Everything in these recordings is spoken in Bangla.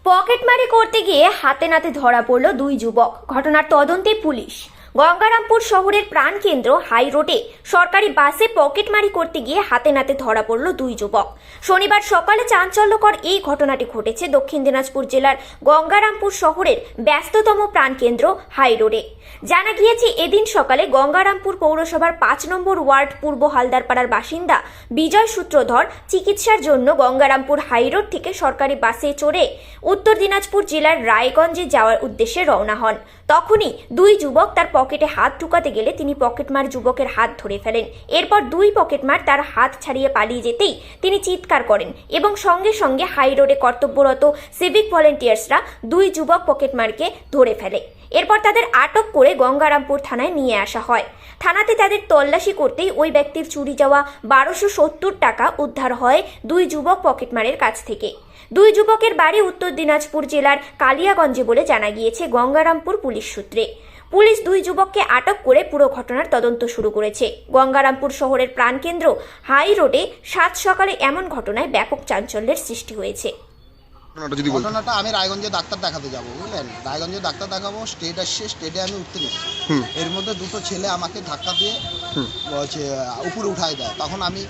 পকেটমারি করতে গিয়ে হাতে নাতে ধরা পড়ল দুই যুবক। ঘটনার তদন্তে পুলিশ। গঙ্গারামপুর শহরের প্রাণকেন্দ্র হাই রোডে সরকারি বাসে পকেটমারি করতে গিয়ে হাতে নাতে ধরা পড়ল দুই যুবক। শনিবার সকালে চাঞ্চল্যকর এই ঘটনাটি ঘটেছে দক্ষিণ দিনাজপুর জেলার গঙ্গারামপুর শহরের ব্যস্ততম প্রাণকেন্দ্র হাই রোডে। জানা গিয়েছে, এদিন সকালে গঙ্গারামপুর পৌরসভার 5 নম্বর ওয়ার্ড পূর্ব হালদারপাড়ার বাসিন্দা বিজয় সূত্রধর চিকিৎসার জন্য গঙ্গারামপুর হাই রোড থেকে সরকারি বাসে চড়ে উত্তর দিনাজপুর জেলার রায়গঞ্জে যাওয়ার উদ্দেশ্যে রওনা হন। তখনই দুই যুবক তার পকেটে হাত ঢুকাতে গেলে তিনি পকেটমার যুবকের হাত ধরে ফেলেন। এরপর দুই পকেটমার তার হাত ছাড়িয়ে পালিয়ে যেতেই তিনি চিৎকার করেন এবং সঙ্গে সঙ্গে হাই রোডে কর্তব্যরত সিভিক ভলেন্টিয়ার্সরা দুই যুবক পকেটমারকে ধরে ফেলে। এরপর তাদের আটক করে গঙ্গারামপুর থানায় নিয়ে আসা হয়। থানাতে তাদের তল্লাশি করতেই ওই ব্যক্তির চুরি যাওয়া 1270 টাকা উদ্ধার হয় দুই যুবক পকেটমারের কাছ থেকে। দুই যুবকের বাড়ি উত্তর দিনাজপুর জেলার কালিয়াগঞ্জে বলে জানা গিয়েছে গঙ্গারামপুর পুলিশ সূত্রে। পুলিশ দুই যুবককে আটক করে পুরো ঘটনার তদন্ত শুরু করেছে। গঙ্গারামপুর শহরের প্রাণকেন্দ্র হাই রোডে সাত সকালে এমন ঘটনায় ব্যাপক চাঞ্চল্যের সৃষ্টি হয়েছে। ঘটনাটা আমি রায়গঞ্জে ডাক্তার দেখাতে যাবো, বুঝলেন, রায়গঞ্জে ডাক্তার দেখাবো, স্টেট আসছে, স্টেটে আমি উঠতে দিচ্ছি। এর মধ্যে দুটো ছেলে আমাকে ধাক্কা দিয়ে বলছে উপরে উঠাই দেয়। তখন আমি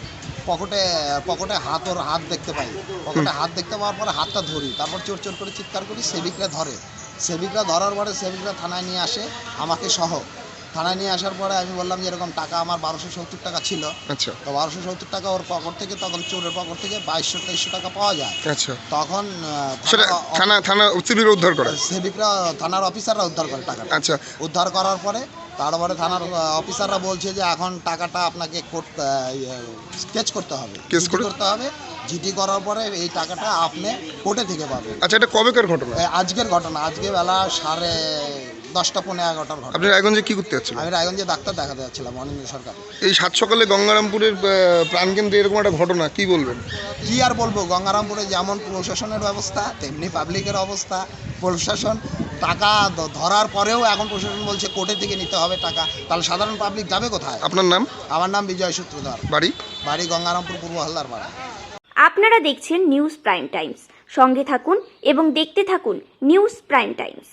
পকেটে হাত দেখতে পাই। পকেটে হাত দেখতে পাওয়ার পরে হাতটা ধরি, তারপর চোর চোর করে চিৎকার করি। সেবিকরা ধরে, সেবিকরা ধরার পরে সেবিকরা থানায় নিয়ে আসে আমাকে সহ। থানায় নিয়ে আসার পরে আমি বললাম যে এরকম টাকা আমার 1270 টাকা ছিল। আচ্ছা, তো 1270 টাকা ওর পকেট থেকে, তখন চোরের পকেট থেকে 2200-2300 টাকা পাওয়া যায়। আচ্ছা, তখন থানা উদ্ধার করে, সেবিকরা থানার অফিসাররা উদ্ধার করে টাকাটা। আচ্ছা, উদ্ধার করার পরে তারপরে থানার অফিসাররা বলছে যে এখন টাকাটা আপনাকে স্কেচ করতে হবে, কেস করতে হবে। জিডি করার পরে এই টাকাটা আপনি কোর্টে থেকে পাবেন। আচ্ছা, এটা কবেকার ঘটনা? আজকের ঘটনা, আজকে বেলা 10:30 পৌনে 11টার ঘটনা। আপনি রায়গঞ্জে কি করতে যাচ্ছিলেন? আমি রায়গঞ্জে ডাক্তার দেখাতে যাচ্ছিলাম, অনিন্দ্য সরকার। এই সাত সকালে গঙ্গারামপুরের প্রাণকেন্দ্রে এরকম একটা ঘটনা, কি বলবেন? কি আর বলবো, গঙ্গারামপুরে যেমন প্রশাসনের ব্যবস্থা তেমনি পাবলিকের অবস্থা। প্রশাসন টাকা ধরার পরেও এখন প্রশাসন বলছে কোর্টে থেকে নিতে হবে টাকা, তাহলে সাধারণ পাবলিক যাবে কোথায়? আপনার নাম? আমার নাম বিজয় সূত্রধর। বাড়ি গঙ্গারামপুর পূর্ব হালদারপাড়া। আপনারা দেখছেন নিউজ প্রাইম টাইমস। সঙ্গে থাকুন এবং দেখতে থাকুন নিউজ প্রাইম টাইমস।